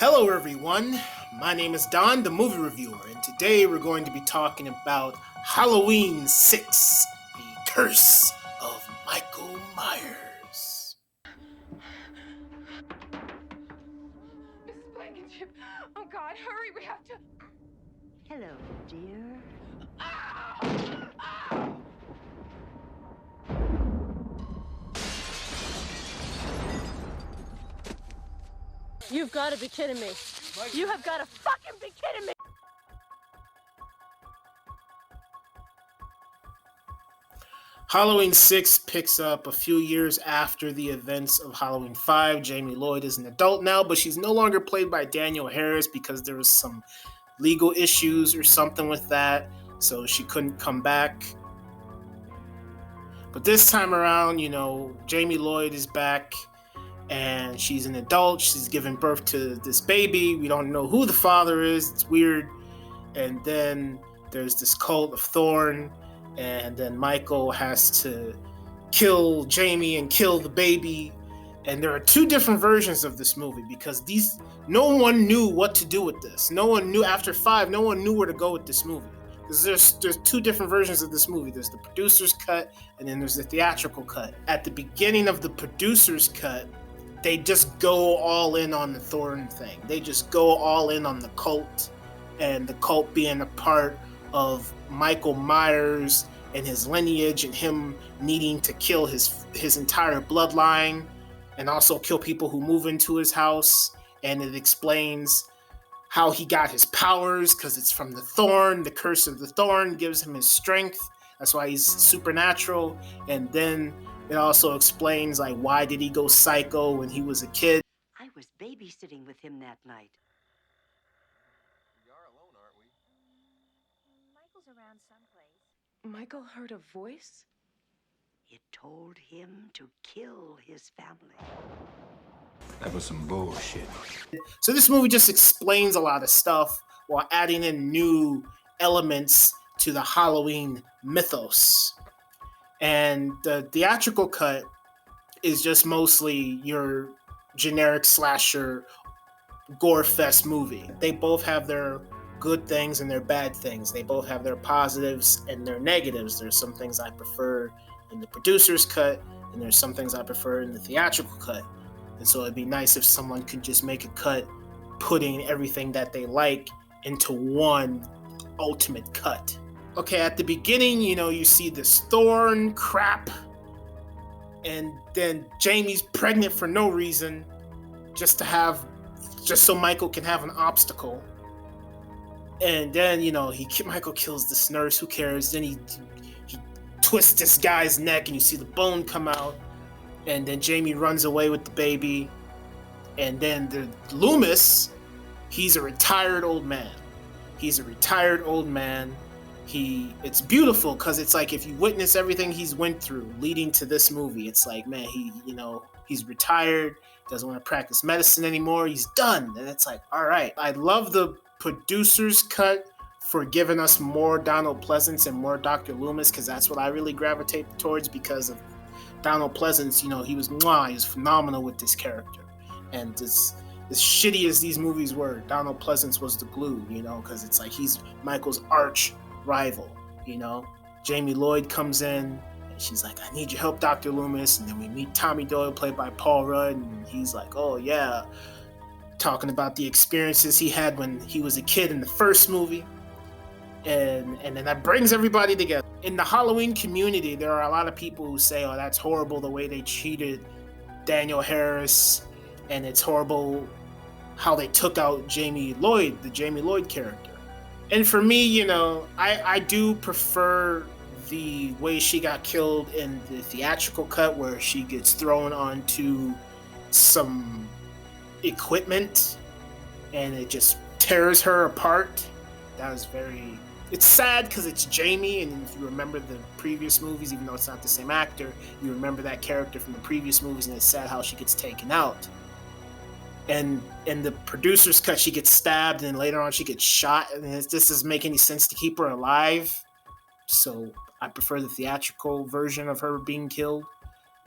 Hello, everyone. My name is Don, the movie reviewer, and today we're going to be talking about Halloween 6, The Curse of Michael Myers. Mrs. Blankenship! Oh, God, hurry, we have to... Hello, dear. You've got to be kidding me. You have got to fucking be kidding me. Halloween 6 picks up a few years after the events of Halloween 5. Jamie Lloyd is an adult now, but she's no longer played by Danielle Harris because there was some legal issues or something with that, so she couldn't come back. But this time around, Jamie Lloyd is back and she's an adult. She's giving birth to this baby. We don't know who the father is. It's weird. And then there's this cult of Thorn, and then Michael has to kill Jamie and kill the baby. And there are two different versions of this movie because no one knew what to do with this. No one knew after 5. No one knew where to go with this movie. There's two different versions of this movie. There's the producer's cut, and then there's the theatrical cut. At the beginning of the producer's cut, they just go all in on the Thorn thing. They just go all in on the cult, and the cult being a part of Michael Myers and his lineage, and him needing to kill his entire bloodline, and also kill people who move into his house. And it explains how he got his powers, because it's from the Thorn. The curse of the Thorn gives him his strength. That's why he's supernatural. And then it also explains, why did he go psycho when he was a kid? I was babysitting with him that night. We are alone, aren't we? Michael's around someplace. Michael heard a voice? It told him to kill his family. That was some bullshit. So this movie just explains a lot of stuff while adding in new elements to the Halloween mythos. And the theatrical cut is just mostly your generic slasher gore fest movie. They both have their good things and their bad things. They both have their positives and their negatives. There's some things I prefer in the producer's cut, and there's some things I prefer in the theatrical cut. And so it'd be nice if someone could just make a cut putting everything that they like into one ultimate cut. Okay, at the beginning, you see this Thorn crap, and then Jamie's pregnant for no reason, just so Michael can have an obstacle. And then, Michael kills this nurse, who cares? Then he twists this guy's neck, and you see the bone come out. And then Jamie runs away with the baby. And then the Loomis, he's a retired old man. It's beautiful because it's like if you witness everything he's went through leading to this movie, it's like, man, he's retired, doesn't want to practice medicine anymore, he's done. And it's like, all right. I love the producer's cut for giving us more Donald Pleasance and more Dr. Loomis, because that's what I really gravitate towards, because of Donald Pleasance. He was phenomenal with this character. And as shitty as these movies were, Donald Pleasance was the glue, because it's like he's Michael's arch rival. Jamie Lloyd comes in and she's like, I need your help, Dr. Loomis. And then we meet Tommy Doyle, played by Paul Rudd, and he's like, oh yeah, talking about the experiences he had when he was a kid in the first movie. And then that brings everybody together. In the Halloween community, there are a lot of people who say, oh, that's horrible the way they treated Danielle Harris, and it's horrible how they took out Jamie Lloyd, the Jamie Lloyd character. And for me, I do prefer the way she got killed in the theatrical cut, where she gets thrown onto some equipment and it just tears her apart. That was it's sad because it's Jamie, and if you remember the previous movies, even though it's not the same actor, you remember that character from the previous movies, and it's sad how she gets taken out. And in the producer's cut, she gets stabbed, and later on she gets shot, and this doesn't make any sense to keep her alive. So I prefer the theatrical version of her being killed.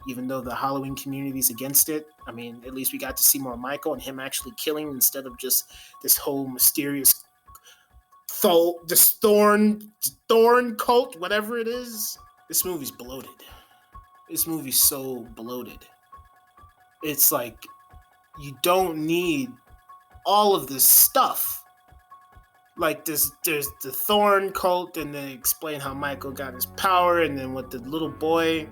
even though the Halloween community is against it. I mean, at least we got to see more Michael and him actually killing instead of just this whole mysterious this thorn cult, whatever it is. This movie's bloated. This movie's so bloated. It's like you don't need all of this stuff. Like there's the thorn cult, and they explain how Michael got his power, and then with the little boy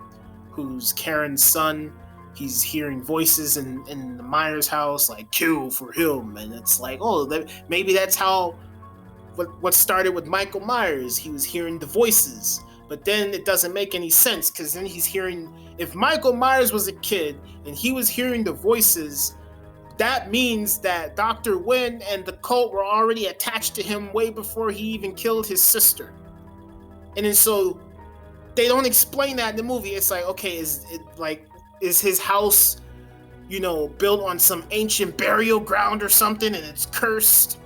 who's Karen's son, he's hearing voices in the Myers house, like kill for him, and it's like, oh, maybe that's how what started with Michael Myers. He was hearing the voices, but then it doesn't make any sense, because then he's hearing, if Michael Myers was a kid and he was hearing the voices, that means that Dr. Wynn and the cult were already attached to him way before he even killed his sister. And then so they don't explain that in the movie. It's like, okay, is his house, built on some ancient burial ground or something and it's cursed?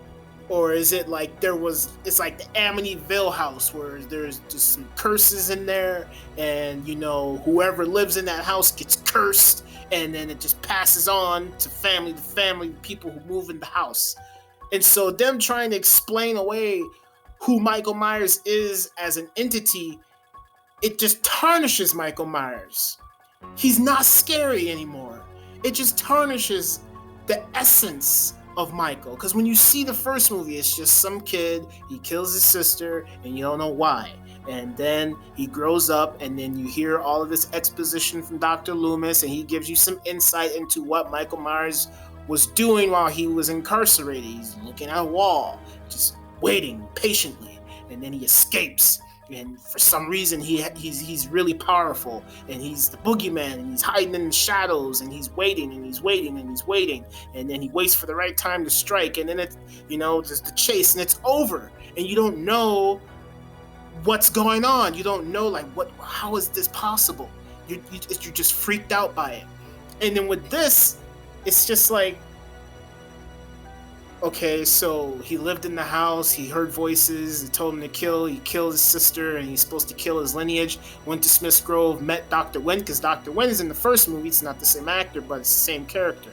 Or is it like it's like the Amityville house where there's just some curses in there, and whoever lives in that house gets cursed, and then it just passes on to family, people who move in the house. And so them trying to explain away who Michael Myers is as an entity, it just tarnishes Michael Myers. He's not scary anymore. It just tarnishes the essence of Michael, because when you see the first movie, it's just some kid, he kills his sister and you don't know why, and then he grows up, and then you hear all of this exposition from Dr. Loomis, and he gives you some insight into what Michael Myers was doing while he was incarcerated. He's looking at a wall, just waiting patiently, and then he escapes, and for some reason he's really powerful, and he's the boogeyman, and he's hiding in the shadows, and he's waiting, and he's waiting, and he's waiting, and then he waits for the right time to strike, and then it's there's the chase, and it's over, and you don't know what's going on. You don't know, like, how is this possible? You're just freaked out by it. And then with this, it's just like, okay, so he lived in the house, he heard voices, they told him to kill, he killed his sister, and he's supposed to kill his lineage, went to Smith's Grove, met Dr. Wynn, because Dr. Wynn is in the first movie, it's not the same actor, but it's the same character.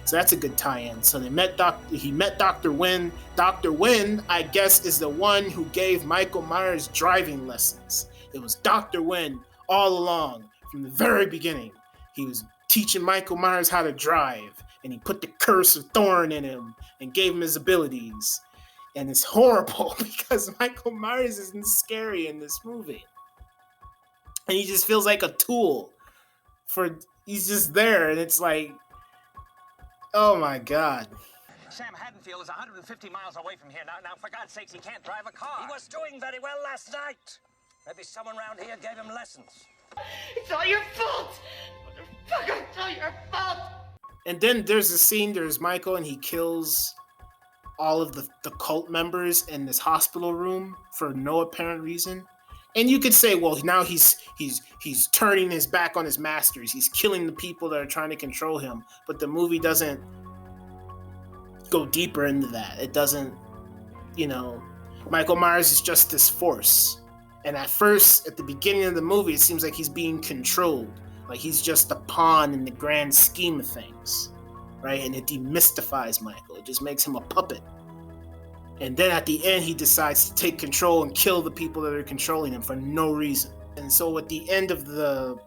So that's a good tie-in. So he met Dr. Wynn. Dr. Wynn, I guess, is the one who gave Michael Myers driving lessons. It was Dr. Wynn all along, from the very beginning. He was teaching Michael Myers how to drive, and he put the curse of Thorn in him and gave him his abilities. And it's horrible because Michael Myers isn't scary in this movie. And he just feels like a tool he's just there, and it's like, oh my God. Sam Haddonfield is 150 miles away from here. Now, for God's sakes, he can't drive a car. He was doing very well last night. Maybe someone around here gave him lessons. It's all your fault! Motherfucker, it's all your fault! And then there's a scene, there's Michael, and he kills all of the cult members in this hospital room for no apparent reason. And you could say, well, now he's turning his back on his masters. He's killing the people that are trying to control him. But the movie doesn't go deeper into that. It doesn't, Michael Myers is just this force. And at the beginning of the movie, it seems like he's being controlled. Like he's just a pawn in the grand scheme of things, right? And it demystifies Michael. It just makes him a puppet. And then at the end, he decides to take control and kill the people that are controlling him for no reason. And so at the end of the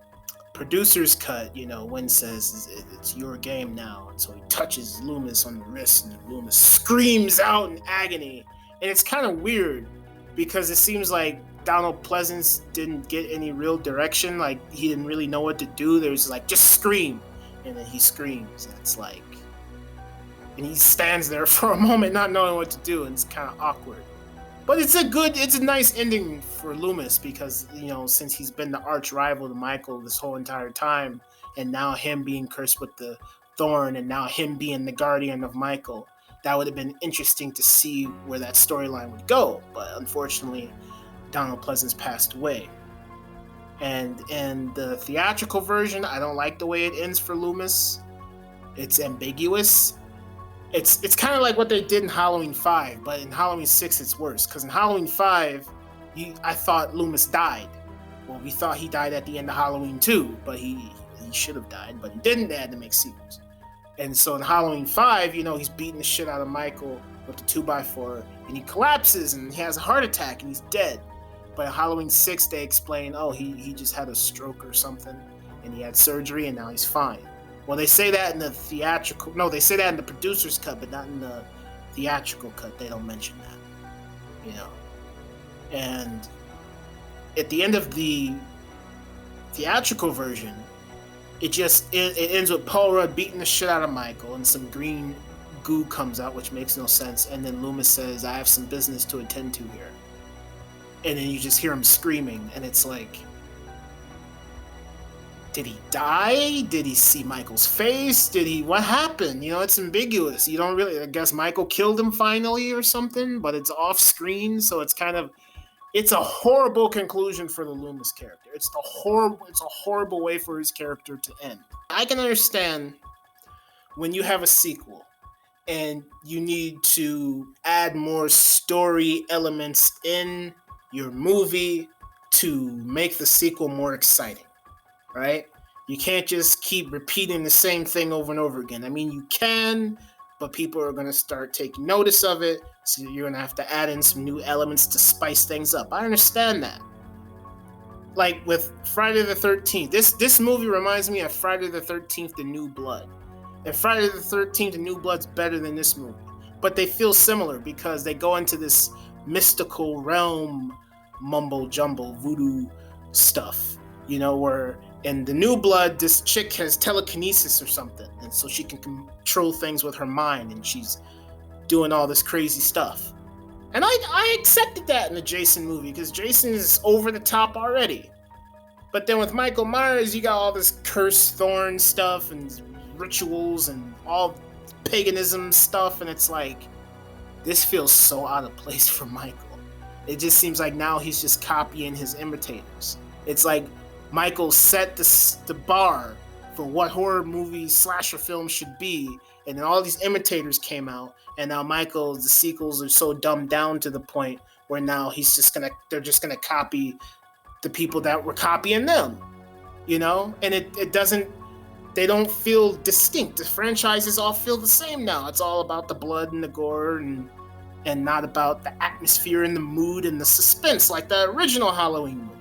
producer's cut, Wynn says, it's your game now. And so he touches Loomis on the wrist, and Loomis screams out in agony. And it's kind of weird because it seems like Donald Pleasance didn't get any real direction. Like, he didn't really know what to do. There's like, just scream. And then he screams. And it's like, and he stands there for a moment not knowing what to do. And it's kind of awkward. But it's a nice ending for Loomis because, since he's been the arch rival to Michael this whole entire time, and now him being cursed with the thorn, and now him being the guardian of Michael, that would have been interesting to see where that storyline would go. But unfortunately, Donald Pleasance passed away. And in the theatrical version, I don't like the way it ends for Loomis. It's ambiguous. It's kind of like what they did in Halloween 5, but in Halloween 6 it's worse. Because in Halloween 5, I thought Loomis died. Well, we thought he died at the end of Halloween 2, but he should have died, but he didn't. They had to make sequels. And so in Halloween 5, he's beating the shit out of Michael with the 2x4, and he collapses and he has a heart attack and he's dead. But in Halloween 6, they explain, he just had a stroke or something, and he had surgery and now he's fine. Well, they say that in the theatrical, no, they say that in the producer's cut, but not in the theatrical cut. They don't mention that, And at the end of the theatrical version, it ends with Paul Rudd beating the shit out of Michael, and some green goo comes out, which makes no sense. And then Loomis says, "I have some business to attend to here." And then you just hear him screaming, and it's like, did he die? Did he see Michael's face? What happened? It's ambiguous. You don't really, I guess Michael killed him finally or something, but it's off screen, so it's a horrible conclusion for the Loomis character. It's a horrible way for his character to end. I can understand when you have a sequel and you need to add more story elements in your movie to make the sequel more exciting, right? You can't just keep repeating the same thing over and over again. I mean, you can, but people are going to start taking notice of it, so you're going to have to add in some new elements to spice things up. I understand that. Like with Friday the 13th, this movie reminds me of Friday the 13th, The New Blood. And Friday the 13th, The New Blood's better than this movie. But they feel similar because they go into this mystical realm, mumbo-jumbo, voodoo stuff, where in The New Blood, this chick has telekinesis or something, and so she can control things with her mind, and she's doing all this crazy stuff. And I accepted that in the Jason movie, because Jason is over the top already. But then with Michael Myers, you got all this cursed thorn stuff, and rituals, and all paganism stuff, and it's like, this feels so out of place for Michael. It just seems like now he's just copying his imitators. It's like Michael set the bar for what horror movies, slasher films should be, and then all these imitators came out, and now the sequels are so dumbed down to the point where now they're just gonna copy the people that were copying them, and they don't feel distinct. The franchises all feel the same now. It's all about the blood and the gore and not about the atmosphere and the mood and the suspense like the original Halloween movie.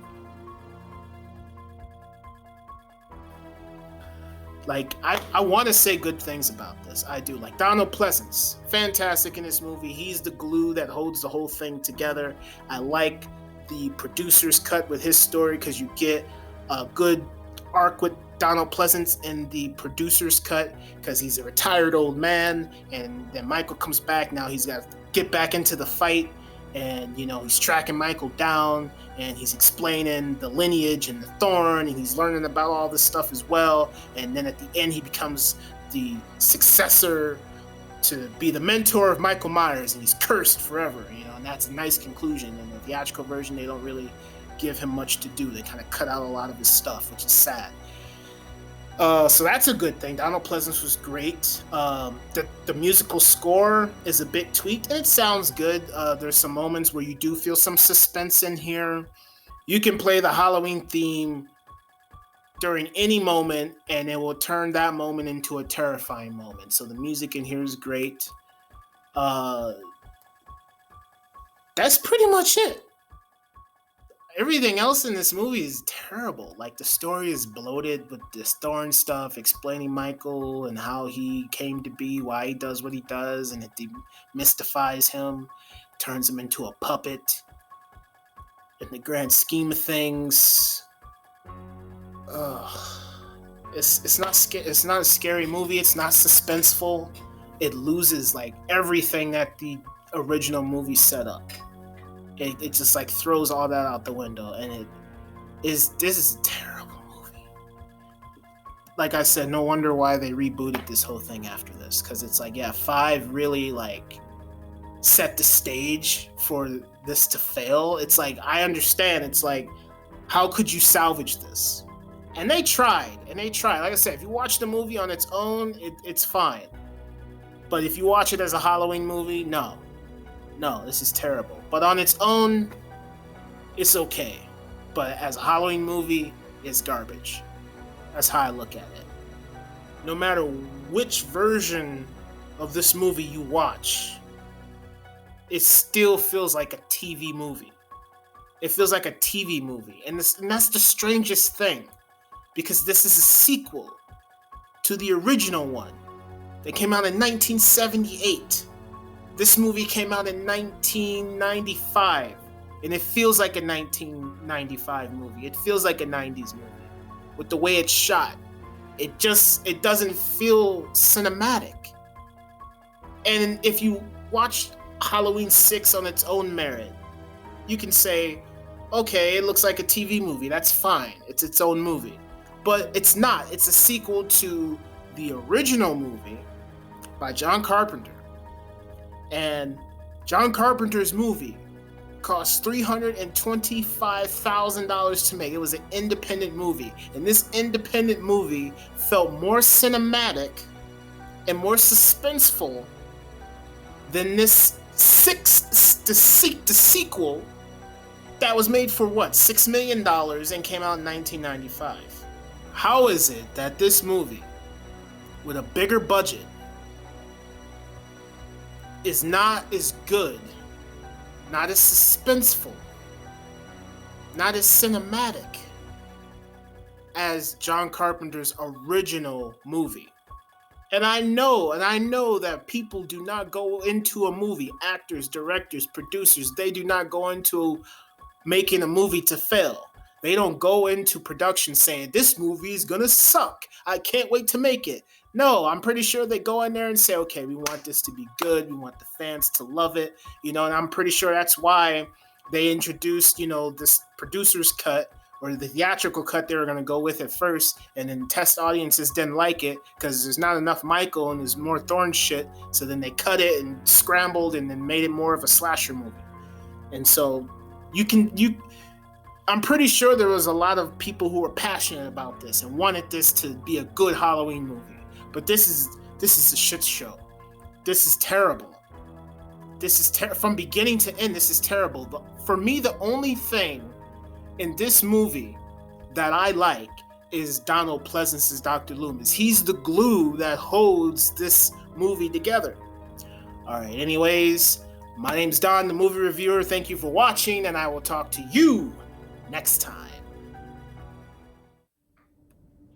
Like, I want to say good things about this. I do. Like, Donald Pleasance, fantastic in this movie. He's the glue that holds the whole thing together. I like the producer's cut with his story because you get a good arc with Donald Pleasance in the producer's cut because he's a retired old man, and then Michael comes back. Now he's got to get back into the fight, and he's tracking Michael down, and he's explaining the lineage and the thorn, and he's learning about all this stuff as well. And then at the end, he becomes the successor to be the mentor of Michael Myers, and he's cursed forever, and that's a nice conclusion. In the theatrical version, they don't really give him much to do. They kind of cut out a lot of his stuff, which is sad. So that's a good thing. Donald Pleasance was great. The musical score is a bit tweaked, and it sounds good. There's some moments where you do feel some suspense in here. You can play the Halloween theme during any moment, and it will turn that moment into a terrifying moment. So the music in here is great. That's pretty much it. Everything else in this movie is terrible. Like, the story is bloated with this thorn stuff, explaining Michael and how he came to be, why he does what he does, and it demystifies him, turns him into a puppet. In the grand scheme of things, it's not a scary movie. It's not suspenseful. It loses like everything that the original movie set up. It just like throws all that out the window, and this is a terrible movie. Like I said, no wonder why they rebooted this whole thing after this, because it's like, yeah, 5 really like set the stage for this to fail. It's like, I understand. It's like, how could you salvage this? And they tried. Like I said, if you watch the movie on its own, it's fine. But if you watch it as a Halloween movie, no, this is terrible. But on its own, it's okay. But as a Halloween movie, it's garbage. That's how I look at it. No matter which version of this movie you watch, it still feels like a TV movie. It feels like a TV movie. And that's the strangest thing, because this is a sequel to the original one that came out in 1978. This movie came out in 1995, and it feels like a 1995 movie. It feels like a 90s movie with the way it's shot. It doesn't feel cinematic. And if you watch Halloween 6 on its own merit, you can say, okay, it looks like a TV movie. That's fine. It's its own movie. But it's not. It's a sequel to the original movie by John Carpenter. And John Carpenter's movie cost $325,000 to make. It was an independent movie. And this independent movie felt more cinematic and more suspenseful than the sequel that was made for what, $6 million and came out in 1995. How is it that this movie, with a bigger budget, is not as good, not as suspenseful, not as cinematic as John Carpenter's original movie? And I know that people do not go into a movie, actors, directors, producers, they do not go into making a movie to fail. They don't go into production saying, this movie is gonna suck, I can't wait to make it. No, I'm pretty sure they go in there and say, okay, we want this to be good, we want the fans to love it, and I'm pretty sure that's why they introduced, this producer's cut, or the theatrical cut they were going to go with at first, and then test audiences didn't like it because there's not enough Michael and there's more Thorne shit, so then they cut it and scrambled and then made it more of a slasher movie. And so I'm pretty sure there was a lot of people who were passionate about this and wanted this to be a good Halloween movie. But this is a shit show. This is terrible. This is from beginning to end, this is terrible. But for me, the only thing in this movie that I like is Donald Pleasence's Dr. Loomis. He's the glue that holds this movie together. All right, anyways, my name's Don, the movie reviewer. Thank you for watching, and I will talk to you next time.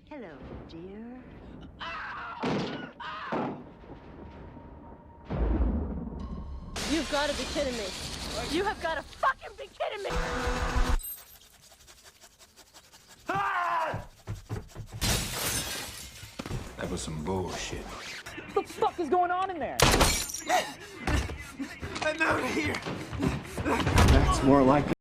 Hello, dear. You've got to be kidding me. You have got to fucking be kidding me. That was some bullshit. What the fuck is going on in there? I'm out of here. That's more like